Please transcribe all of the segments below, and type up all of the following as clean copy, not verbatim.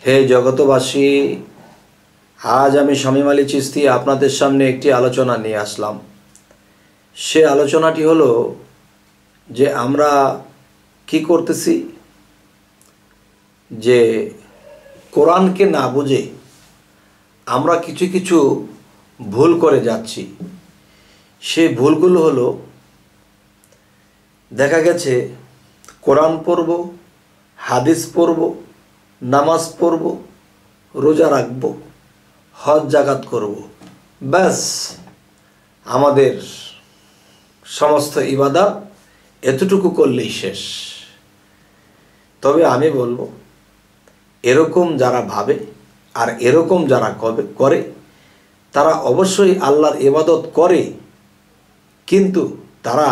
হে জগতবাসী, আজ আমি শামীম আলী চিশতি আপনাদের সামনে একটি আলোচনা নিয়ে আসলাম। সে আলোচনাটি হলো যে আমরা কি করতেছি, যে কোরআনকে না বুঝে আমরা কিছু কিছু ভুল করে যাচ্ছি। সেই ভুলগুলো হলো, দেখা গেছে কোরআন পড়ব, হাদিস পড়ব, নামাজ পড়ব, রোজা রাখব, হজ জাকাত করব, ব্যাস আমাদের সমস্ত ইবাদত এতটুকু করলেই শেষ। তবে আমি বলবো, এরকম যারা ভাবে আর এরকম যারা করে তারা অবশ্যই আল্লাহর ইবাদত করে, কিন্তু তারা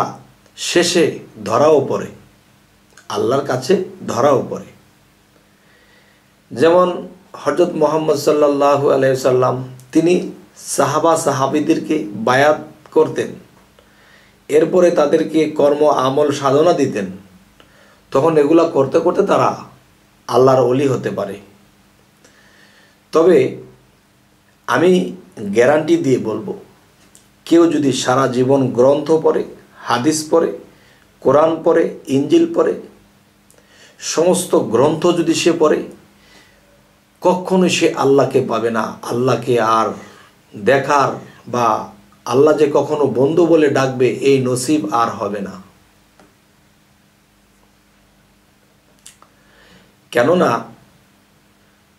শেষে ধরাও পড়ে, আল্লাহর কাছে ধরাও পড়ে। যেমন হযরত মুহাম্মদ সাল্লাল্লাহু আলাইহি সাল্লাম, তিনি সাহাবিদেরকে বায়াত করতেন, এরপরে তাদেরকে কর্ম আমল সাধনা দিতেন। তখন এগুলা করতে করতে তারা আল্লাহর ওলি হতে পারে। তবে আমি গ্যারান্টি দিয়ে বলবো, কেউ যদি সারা জীবন গ্রন্থ পড়ে, হাদিস পড়ে, কোরআন পড়ে, ইঞ্জিল পড়ে, সমস্ত গ্রন্থ যদি সে পড়ে, কখনো সে আল্লাহকে পাবে না। আল্লাহকে আর দেখার বা আল্লাহ যে কখনো বন্ধু বলে ডাকবে, এই নসিব আর হবে না। কেননা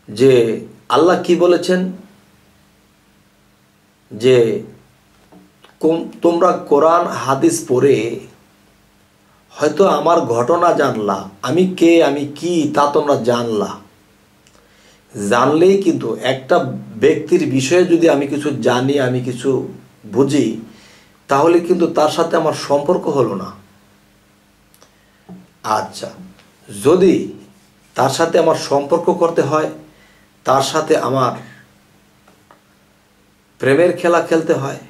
যে আল্লাহ কি বলেছেন, যে তোমরা কোরআন হাদিস পড়ে হয়তো আমার ঘটনা জানলা, আমি কে আমি কি তা তোমরা জানলেই কিন্তু একটা ব্যক্তির বিষয়ে যদি আমি কিছু জানি, আমি কিছু বুঝি, তাহলে কিন্তু তার সাথে আমার সম্পর্ক হলো না। আচ্ছা, যদি তার সাথে আমার সম্পর্ক করতে হয়, তার সাথে আমার প্রেমের খেলা খেলতে হয়,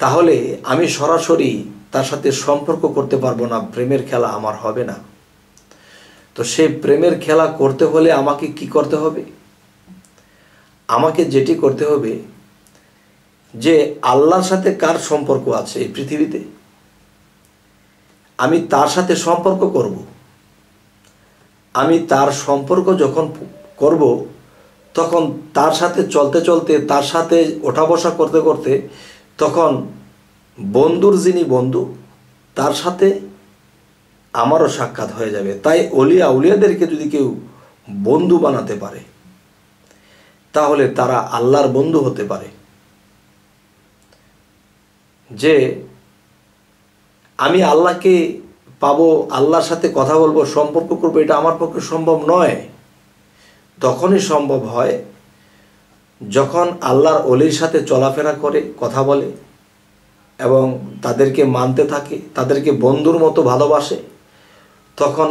তাহলে আমি সরাসরি তার সাথে সম্পর্ক করতে পারবো না, প্রেমের খেলা আমার হবে না। তো সেই প্রেমের খেলা করতে হলে আমাকে কি করতে হবে? আমাকে যেটি করতে হবে, যে আল্লাহর সাথে কার সম্পর্ক আছে এই পৃথিবীতে, আমি তার সাথে সম্পর্ক করব। আমি তার সম্পর্ক যখন করব, তখন তার সাথে চলতে চলতে, তার সাথে ওঠা বসা করতে করতে, তখন বন্ধুর যিনি বন্ধু, তার সাথে আমারও সাক্ষাৎ হয়ে যাবে। তাই আউলিয়াদেরকে যদি কেউ বন্ধু বানাতে পারে, তাহলে তারা আল্লাহর বন্ধু হতে পারে। যে আমি আল্লাহকে পাবো, আল্লাহর সাথে কথা বলবো, সম্পর্ক করবো, এটা আমার পক্ষে সম্ভব নয়। তখনই সম্ভব হয় যখন আল্লাহর ওলির সাথে চলাফেরা করে, কথা বলে এবং তাদেরকে মানতে থাকে, তাদেরকে বন্ধুর মতো ভালোবাসে। তখন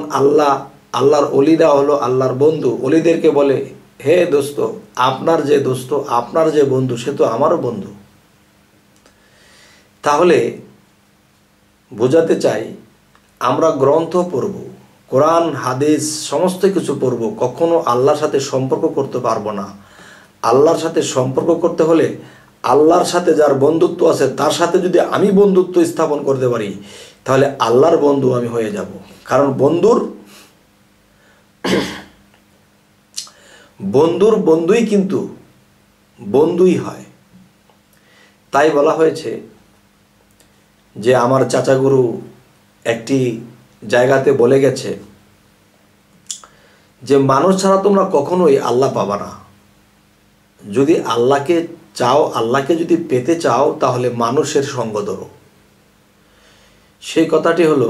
আল্লাহর ওলিরা হলো আল্লাহর বন্ধু। ওলিদেরকে বলে, হে দোস্ত, আপনার যে দোস্ত, আপনার যে বন্ধু, সে তো আমারও বন্ধু। তাহলে বোঝাতে চাই, আমরা গ্রন্থ পড়ব, কোরআন হাদিস সমস্ত কিছু পড়ব, কখনো আল্লাহর সাথে সম্পর্ক করতে পারবো না। আল্লাহর সাথে সম্পর্ক করতে হলে আল্লাহর সাথে যার বন্ধুত্ব আছে, তার সাথে যদি আমি বন্ধুত্ব স্থাপন করতে পারি, তাহলে আল্লাহর বন্ধু আমি হয়ে যাব। কারণ বন্ধুর বন্ধুই কিন্তু বন্ধুই হয়। তাই বলা হয়েছে যে আমার চাচাগুরু একটি জায়গাতে বলে গেছে যে মানুষ ছাড়া তোমরা কখনোই আল্লাহ পাবা না। যদি আল্লাহকে চাও, আল্লাহকে যদি পেতে চাও, তাহলে মানুষের সঙ্গ ধরো। সেই কথাটি হলো,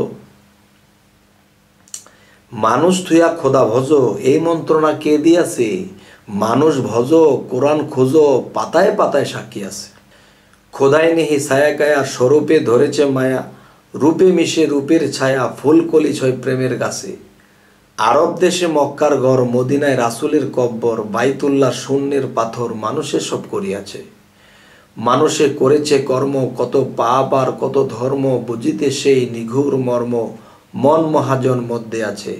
মানুষ থুয়া খোদা ভজ, এই মন্ত্রণা কে দিয়াছে? মানুষ ভজ, কোরআন খোঁজো, পাতায় পাতায় সাক্ষী আছে। খোদাই নেহি ছায়া কায়া, স্বরূপে ধরেছে মায়া, রূপে মিশে রূপের ছায়া, ফুল কলি ছয় প্রেমের গাছে। আরব দেশে মক্কার ঘর, মদিনায় রাসূলের কব্বর, বাইতুল্লাহ শূন্যের পাথর, মানুষে সব করিয়াছে। মানুষে করেছে কর্ম, কত পাপ আর কত ধর্ম, বুঝিতে সেই নিঘুর মর্ম, মন মহাজন মধ্যে আছে।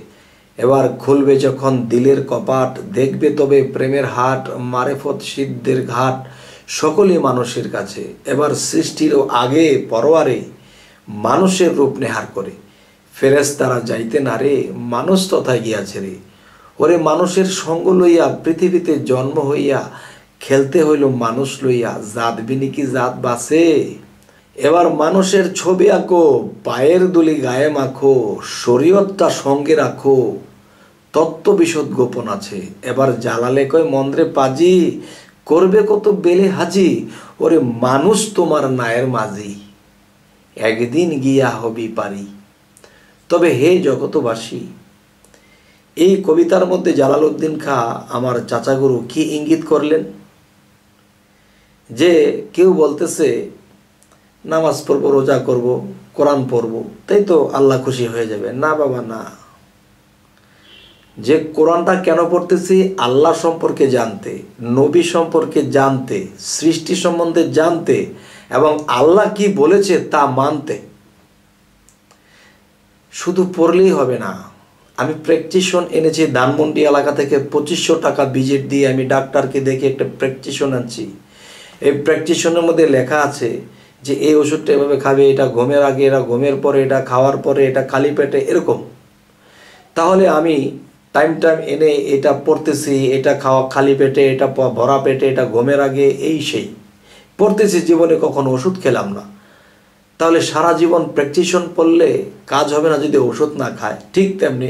এবার খুলবে যখন দিলের কপাট, দেখবে তবে প্রেমের হাট, মারেফত সিদ্ধের ঘাট, সকলই মানুষের কাছে। এবার সৃষ্টিরও আগে পরোয়ারে মানুষের রূপ নেহার করে, ফেরেশতারা যাইতে না রে, মানুষ তথায় গিয়াছে রে। ওরে মানুষের সঙ্গ লইয়া পৃথিবীতে জন্ম হইয়া, খেলতে হইল মানুষ লইয়া, জাত বিনি কি জাত বাসে। এবার মানুষের ছবি আঁকো, পায়ের দুলি গায়ে মাখো, শরীয়তটা সঙ্গে রাখো, তত্ত্ব বিশদ গোপন আছে। এবার জ্বালালে কয় মন্দ্রে পাজি, করবে কত বেলে হাজি, ওরে মানুষ তোমার নায়ের মাঝি, একদিন গিয়া হবি পারি। তবে হে জগতবাসী, এই কবিতার মধ্যে জালালউদ্দিন খাঁ আমার চাচাগুরু কি ইঙ্গিত করলেন? যে কেউ বলতেছে নামাজ পড়বো, রোজা করব, কোরআন পড়ব, তাই তো আল্লাহ খুশি হয়ে যাবে। না বাবা না, যে কোরআনটা কেন পড়তেছি? আল্লাহ সম্পর্কে জানতে, নবী সম্পর্কে জানতে, সৃষ্টি সম্বন্ধে জানতে, এবং আল্লাহ কি বলেছে তা মানতে। শুধু পড়লেই হবে না। আমি প্র্যাকটিশন এনেছি ধানমন্ডি এলাকা থেকে, 2500 টাকা ভিজিট দিয়ে আমি ডাক্তারকে দেখে একটা প্র্যাকটিশন আনছি। এই প্র্যাকটিশনের মধ্যে লেখা আছে যে এই ওষুধটা এভাবে খাবে, এটা ঘুমের আগে, এটা ঘুমের পরে, এটা খাওয়ার পরে, এটা খালি পেটে, এরকম। তাহলে আমি টাইম এনে এটা পড়তেছি, এটা খাওয়া খালি পেটে, এটা ভরা পেটে, এটা ঘুমের আগে, এই সেই পড়তেছি। জীবনে কখনো ওষুধ খেলাম না। তাহলে সারা জীবন প্র্যাকটিশন পড়লে কাজ হবে না যদি ওষুধ না খায়। ঠিক তেমনি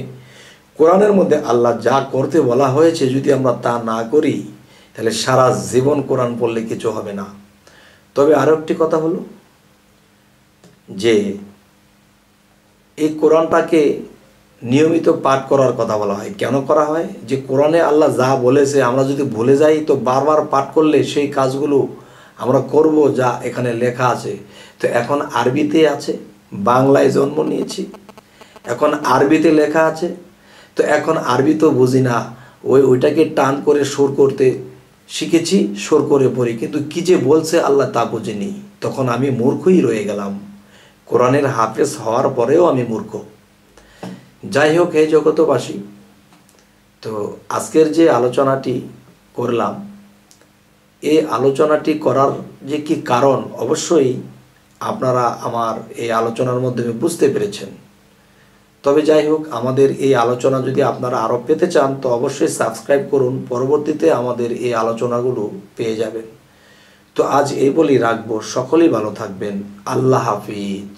কোরআনের মধ্যে আল্লাহ যা করতে বলা হয়েছে যদি আমরা তা না করি, তাহলে সারা জীবন কোরআন পড়লে কিছু হবে না। তবে আরও একটি কথা হলো যে এই কোরআনটাকে নিয়মিত পাঠ করার কথা বলা হয়। কেন করা হয়? যে কোরআনে আল্লাহ যা বলেছে আমরা যদি ভুলে যাই, তো বারবার পাঠ করলে সেই কাজগুলো আমরা করব যা এখানে লেখা আছে। তো এখন আরবিতে আছে, বাংলায় জন্ম নিয়েছি, এখন আরবিতে লেখা আছে, তো এখন আরবি তো বুঝি না, ওইটাকে টান করে সুর করতে শিখেছি, সুর করে পড়ি, কিন্তু কি যে বলছে আল্লাহ তা বুঝিনি। তখন আমি মূর্খই রয়ে গেলাম। কোরআনের হাফেজ হওয়ার পরেও আমি মূর্খ। যাই হোক, হে জগতবাসী, তো আজকের যে আলোচনাটি করলাম, এই আলোচনাটি করার যে কি কারণ অবশ্যই আপনারা আমার এই আলোচনার মাধ্যমে বুঝতে পেরেছেন। তবে যাই হোক, আমাদের এই আলোচনা যদি আপনারা আরও পেতে চান তো অবশ্যই সাবস্ক্রাইব করুন, পরবর্তীতে আমাদের এই আলোচনাগুলো পেয়ে যাবেন। তো আজ এই বলেই রাখবো, সকলেই ভালো থাকবেন। আল্লাহ হাফিজ।